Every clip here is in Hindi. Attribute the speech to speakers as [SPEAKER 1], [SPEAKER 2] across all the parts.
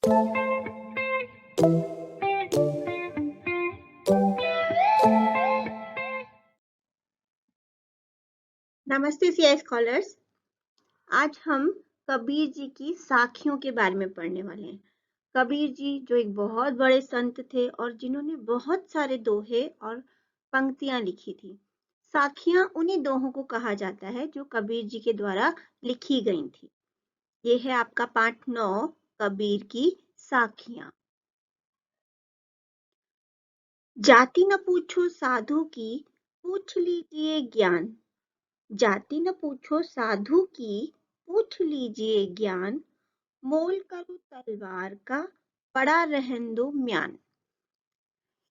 [SPEAKER 1] नमस्ते सीआई स्कॉलर्स। आज हम कबीर जी की साखियों के बारे में पढ़ने वाले हैं। कबीर जी जो एक बहुत बड़े संत थे और जिन्होंने बहुत सारे दोहे और पंक्तियां लिखी थी। साखियां उन्हीं दोहों को कहा जाता है जो कबीर जी के द्वारा लिखी गई थी। ये है आपका पाठ 9, कबीर की साखियां। जाति न पूछो साधु की, पूछ लीजिए ज्ञान। जाति न पूछो साधु की, पूछ लीजिए ज्ञान। मोल करो तलवार का, पड़ा रहन दो म्यान।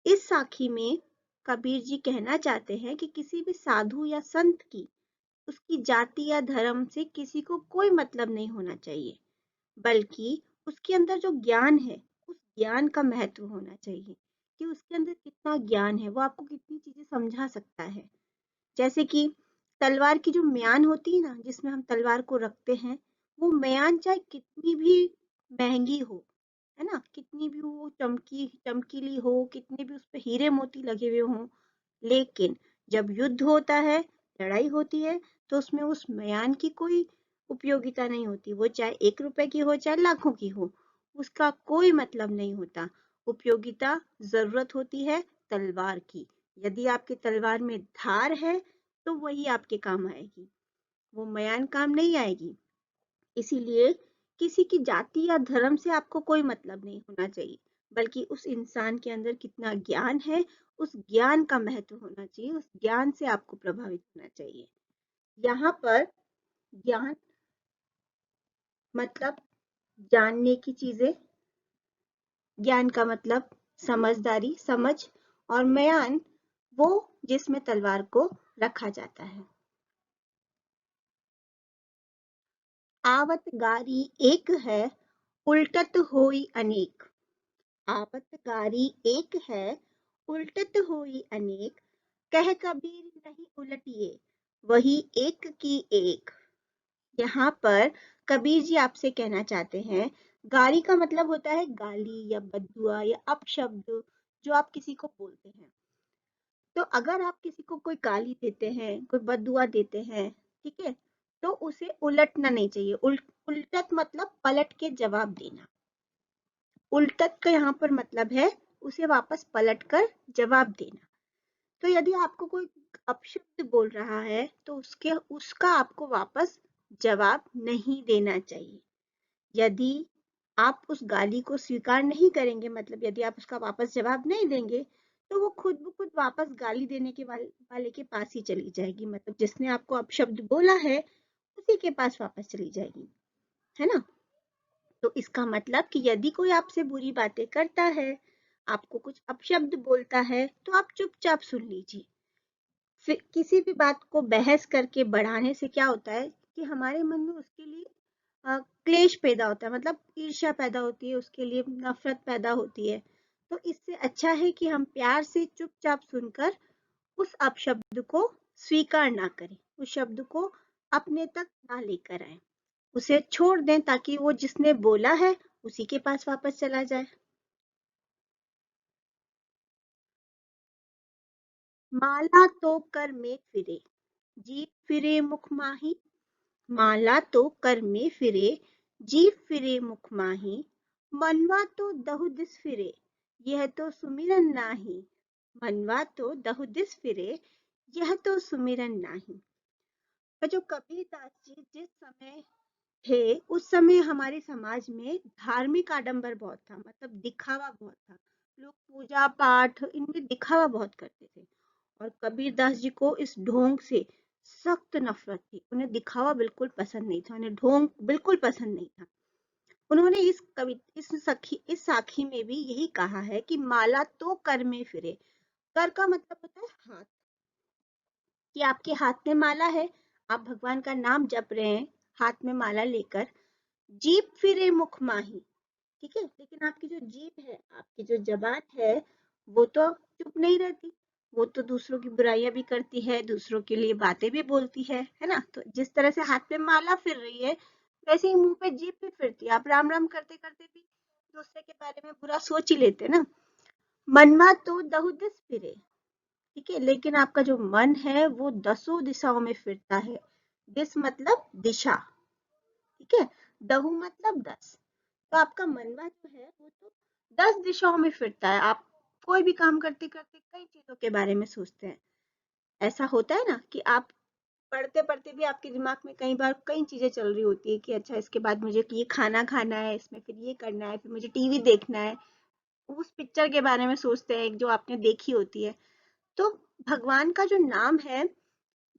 [SPEAKER 1] इस साखी में कबीर जी कहना चाहते हैं कि किसी भी साधु या संत की उसकी जाति या धर्म से किसी को कोई मतलब नहीं होना चाहिए, बल्कि उसके अंदर जो ज्ञान है उस ज्ञान का महत्व होना चाहिए कि उसके अंदर कितना ज्ञान है, वो आपको कितनी चीजें समझा सकता है। जैसे कि तलवार की जो म्यान होती है ना, जिसमें हम तलवार को रखते हैं, वो म्यान चाहे कितनी भी महंगी हो, है ना, कितनी भी वो चमकीली हो, कितने भी उस पे हीरे मोती लगे हुए हों, लेकिन जब युद्ध होता है, लड़ाई होती है, तो उसमें उस म्यान की कोई उपयोगिता नहीं होती। वो चाहे 1 रुपए की हो, चाहे लाखों की हो, उसका कोई मतलब नहीं होता। उपयोगिता जरूरत होती है तलवार की। यदि आपकी तलवार में धार है तो वही आपके काम आएगी, वो म्यान काम नहीं आएगी। इसीलिए किसी की जाति या धर्म से आपको कोई मतलब नहीं होना चाहिए, बल्कि उस इंसान के अंदर कितना ज्ञान है, उस ज्ञान का महत्व होना चाहिए, उस ज्ञान से आपको प्रभावित होना चाहिए। यहाँ पर ज्ञान मतलब जानने की चीजें, ज्ञान का मतलब समझदारी, समझ, और म्यान वो जिसमें तलवार को रखा जाता है। आवत गारी एक है, उल्टत होई अनेक। आवत गारी एक है, उल्टत होई अनेक। कह कबीर नहीं उलटिए, वही एक की एक। यहाँ पर कबीर जी आपसे कहना चाहते हैं, गारी का मतलब होता है गाली या बद्दुआ या अपशब्द जो आप किसी को बोलते हैं। तो अगर आप किसी को कोई गाली देते हैं, कोई बद्दुआ देते हैं, ठीक है, तो उसे उलटना नहीं चाहिए। उल्टत मतलब पलट के जवाब देना। उल्टत का यहाँ पर मतलब है उसे वापस पलट कर जवाब देना। तो यदि आपको कोई अपशब्द बोल रहा है तो उसका आपको वापस जवाब नहीं देना चाहिए। यदि आप उस गाली को स्वीकार नहीं करेंगे, मतलब यदि आप उसका वापस जवाब नहीं देंगे, तो वो खुद ब खुद वापस गाली देने के वाले के पास ही चली जाएगी। मतलब जिसने आपको अपशब्द बोला है उसी के पास वापस चली जाएगी, है ना। तो इसका मतलब कि यदि कोई आपसे बुरी बातें करता है, आपको कुछ अपशब्द बोलता है, तो आप चुपचाप सुन लीजिए। फिर किसी भी बात को बहस करके बढ़ाने से क्या होता है कि हमारे मन में उसके लिए क्लेश पैदा होता है, मतलब ईर्ष्या पैदा होती है, उसके लिए नफरत पैदा होती है। तो इससे अच्छा है कि हम प्यार से चुपचाप सुनकर उस अपशब्द को स्वीकार ना करें, उस शब्द को अपने तक ना लेकर आए, उसे छोड़ दें ताकि वो जिसने बोला है उसी के पास वापस चला जाए। माला तो कर में फिरे, जीव फिरे मुख माही। माला तो कर में फिरे, जीव फिरे मुख माही। मनवा तो दहु दिस फिरे, यह तो सुमिरन नाही। मनवा तो दहु दिस फिरे, यह तो सुमिरन नाही। तो जो कबीरदास जी जिस समय थे, उस समय हमारे समाज में धार्मिक आडंबर बहुत था, मतलब दिखावा बहुत था। लोग पूजा पाठ इनमें दिखावा बहुत करते थे, और कबीरदास जी को इस ढोंग से सख्त नफरत थी। उन्हें दिखावा बिल्कुल पसंद नहीं था, उन्हें ढोंग बिल्कुल पसंद नहीं था। उन्होंने इस साखी में भी यही कहा है कि माला तो कर में फिरे। कर का मतलब होता है हाथ, कि आपके हाथ में माला है, आप भगवान का नाम जप रहे हैं हाथ में माला लेकर। जीभ फिरे मुख माही, ठीक है, लेकिन आपकी जो जीभ है, आपकी जो जबान है, वो तो चुप नहीं रहती, वो तो दूसरों की बुराइयां भी करती है, दूसरों के लिए बातें भी बोलती है ना। तो जिस तरह से हाथ पे माला फिर रही है, वैसे ही मुंह पे जीभ भी फिरती है। आप राम राम करते करते भी दूसरे के बारे में बुरा सोच ही लेते ना। मनवा तो दहु दिस फिरे, ठीक है, लेकिन आपका जो मन है वो 10 दिशाओं में फिरता है। दिस मतलब दिशा, ठीक है, दहु मतलब 10। तो आपका मनवा जो है वो तो 10 दिशाओं में फिरता है। आप कोई भी काम करते करते कई चीजों के बारे में सोचते हैं। ऐसा होता है ना कि आप पढ़ते पढ़ते भी आपके दिमाग में कई बार कई चीजें चल रही होती है कि अच्छा इसके बाद मुझे ये खाना खाना है, इसमें फिर ये करना है, फिर मुझे टीवी देखना है, उस पिक्चर के बारे में सोचते हैं जो आपने देखी होती है। तो भगवान का जो नाम है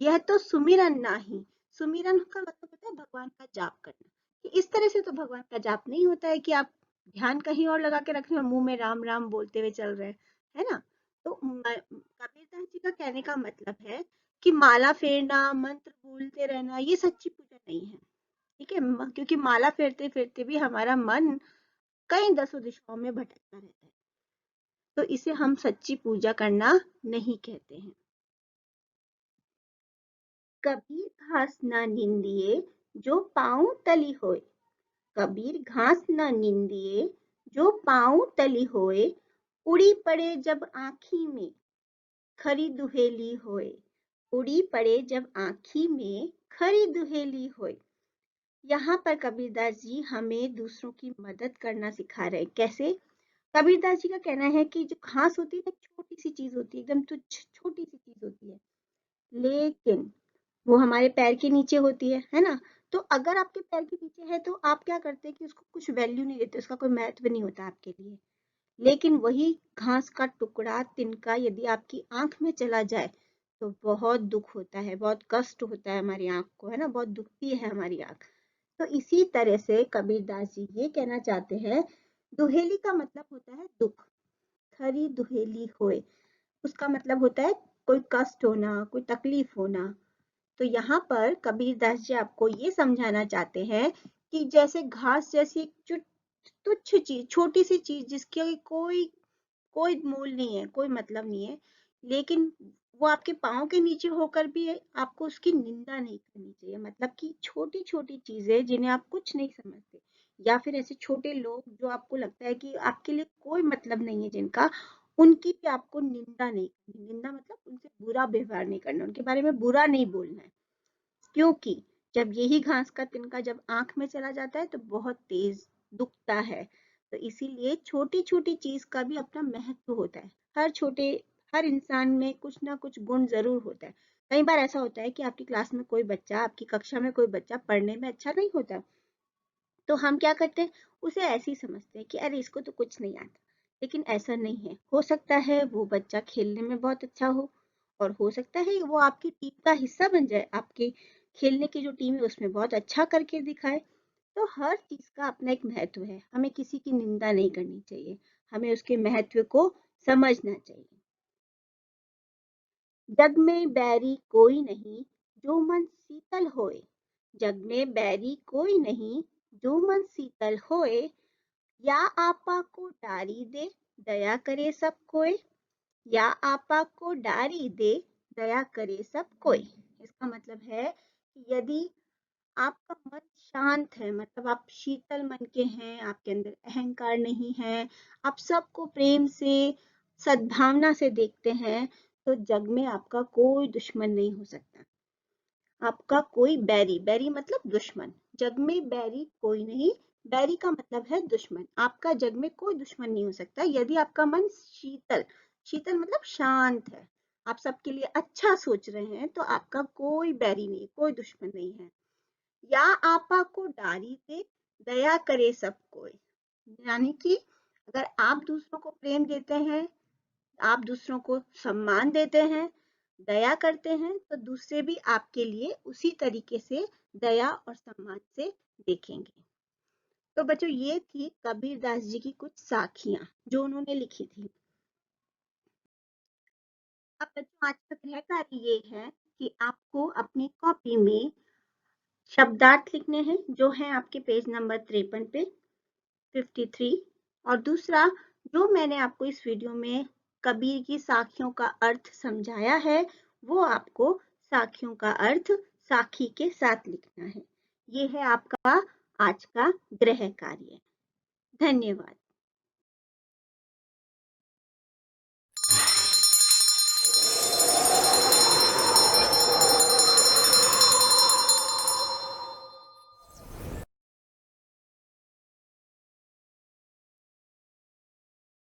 [SPEAKER 1] यह तो सुमिरन नाही। सुमिरन का मतलब होता है भगवान का जाप करना। कि इस तरह से तो भगवान का जाप नहीं होता है कि आप ध्यान कहीं और लगा के रख रहे हो, मुंह में राम राम बोलते हुए चल रहे हैं, है ना। तो कबीरदास जी का कहने का मतलब है कि माला फेरना, मंत्र बोलते रहना, ये सच्ची पूजा नहीं है, ठीक है। क्योंकि माला फेरते फेरते भी हमारा मन कई दसों दिशाओं में भटकता रहता है, तो इसे हम सच्ची पूजा करना नहीं कहते हैं। कबीर घास न निंदिए जो पाँव तली होए। कबीर घास न निंदिए जो पाँव तली होए। उड़ी पड़े जब आँखी में खरी दुहेली होए। उड़ी पड़े जब आँखी में खरी दुहेली होए। यहाँ पर कबीरदास जी हमें दूसरों की मदद करना सिखा रहे हैं। कैसे? कबीरदास जी का कहना है कि जो घास होती है ना, छोटी सी चीज होती है, एकदम तुच्छ छोटी सी चीज होती है, लेकिन वो हमारे पैर के नीचे होती है ना। तो अगर आपके पैर के नीचे है तो आप क्या करते हैं कि उसको कुछ वैल्यू नहीं देते, उसका कोई महत्व नहीं होता आपके लिए। लेकिन वही घास का टुकड़ा, तिनका यदि आपकी आंख में चला जाए तो बहुत दुख होता है, बहुत कष्ट होता है हमारी आंख को, है ना, बहुत दुखती है हमारी आंख। तो इसी तरह से कबीरदास जी ये कहना चाहते हैं, दुहेली का मतलब होता है दुख। खरी दुहेली होए, उसका मतलब होता है कोई कष्ट होना, कोई तकलीफ होना। तो यहाँ पर कबीरदास जी आपको ये समझाना चाहते हैं कि जैसे घास जैसी एक तुच्छ चीज, छोटी सी चीज जिसके कोई कोई मोल नहीं है, कोई मतलब नहीं है, लेकिन वो आपके पाँव के नीचे होकर भी आपको उसकी निंदा नहीं करनी चाहिए। मतलब कि छोटी छोटी चीजें जिन्हें आप कुछ नहीं समझते, या फिर ऐसे छोटे लोग जो आपको लगता है कि आपके लिए कोई मतलब नहीं है जिनका, उनकी भी आपको निंदा नहीं करनी। निंदा मतलब उनसे बुरा व्यवहार नहीं करना, उनके बारे में बुरा नहीं बोलना है। क्योंकि जब यही घास का तिनका जब आंख में चला जाता है तो बहुत तेज दुखता है। तो इसीलिए छोटी छोटी चीज का भी अपना महत्व होता है। हर इंसान में कुछ ना कुछ गुण जरूर होता है। कई बार ऐसा होता है कि आपकी क्लास में कोई बच्चा, आपकी कक्षा में कोई बच्चा पढ़ने में अच्छा नहीं होता, तो हम क्या करते हैं, उसे ऐसे ही समझते हैं कि अरे इसको तो कुछ नहीं आता। लेकिन ऐसा नहीं है, हो सकता है वो बच्चा खेलने में बहुत अच्छा हो, और हो सकता है वो आपकी टीम का हिस्सा बन जाए, आपके खेलने की जो टीम है उसमें बहुत अच्छा करके दिखाए। तो हर चीज का अपना एक महत्व है, हमें किसी की निंदा नहीं करनी चाहिए, हमें उसके महत्व को समझना चाहिए। जग में बैरी कोई नहीं जो मन शीतल होए। जग में बैरी कोई नहीं जो मन शीतल होए। या आपा को डारी दे दया करे सब कोई। या आपा को डारी दे दया करे सब कोई। इसका मतलब है कि यदि आपका मन शांत है, मतलब आप शीतल मन के हैं, आपके अंदर अहंकार नहीं है, आप सबको प्रेम से, सद्भावना से देखते हैं, तो जग में आपका कोई दुश्मन नहीं हो सकता। आपका कोई बैरी, बैरी मतलब दुश्मन, जग में बैरी कोई नहीं। बैरी का मतलब है दुश्मन। आपका जग में कोई दुश्मन नहीं हो सकता यदि आपका मन शीतल, शीतल मतलब शांत है, आप सबके लिए अच्छा सोच रहे हैं, तो आपका कोई बैरी नहीं, कोई दुश्मन नहीं है। या आपा को डारी दे दया करे सब कोई, यानी कि अगर आप दूसरों को प्रेम देते हैं, आप दूसरों को सम्मान देते हैं, दया करते हैं, तो दूसरे भी आपके लिए उसी तरीके से दया और सम्मान से देखेंगे। तो बच्चों, ये थी कबीरदास जी की कुछ साखियां जो उन्होंने लिखी थी। अब बच्चों, आज का गृह कार्य ये है कि आपको अपनी कॉपी में शब्दार्थ लिखने हैं, जो है आपके पेज नंबर 53 पे, 53। और दूसरा, जो मैंने आपको इस वीडियो में कबीर की साखियों का अर्थ समझाया है, वो आपको साखियों का अर्थ साखी के साथ लिखना है। ये है आपका आज का गृह कार्य। धन्यवाद।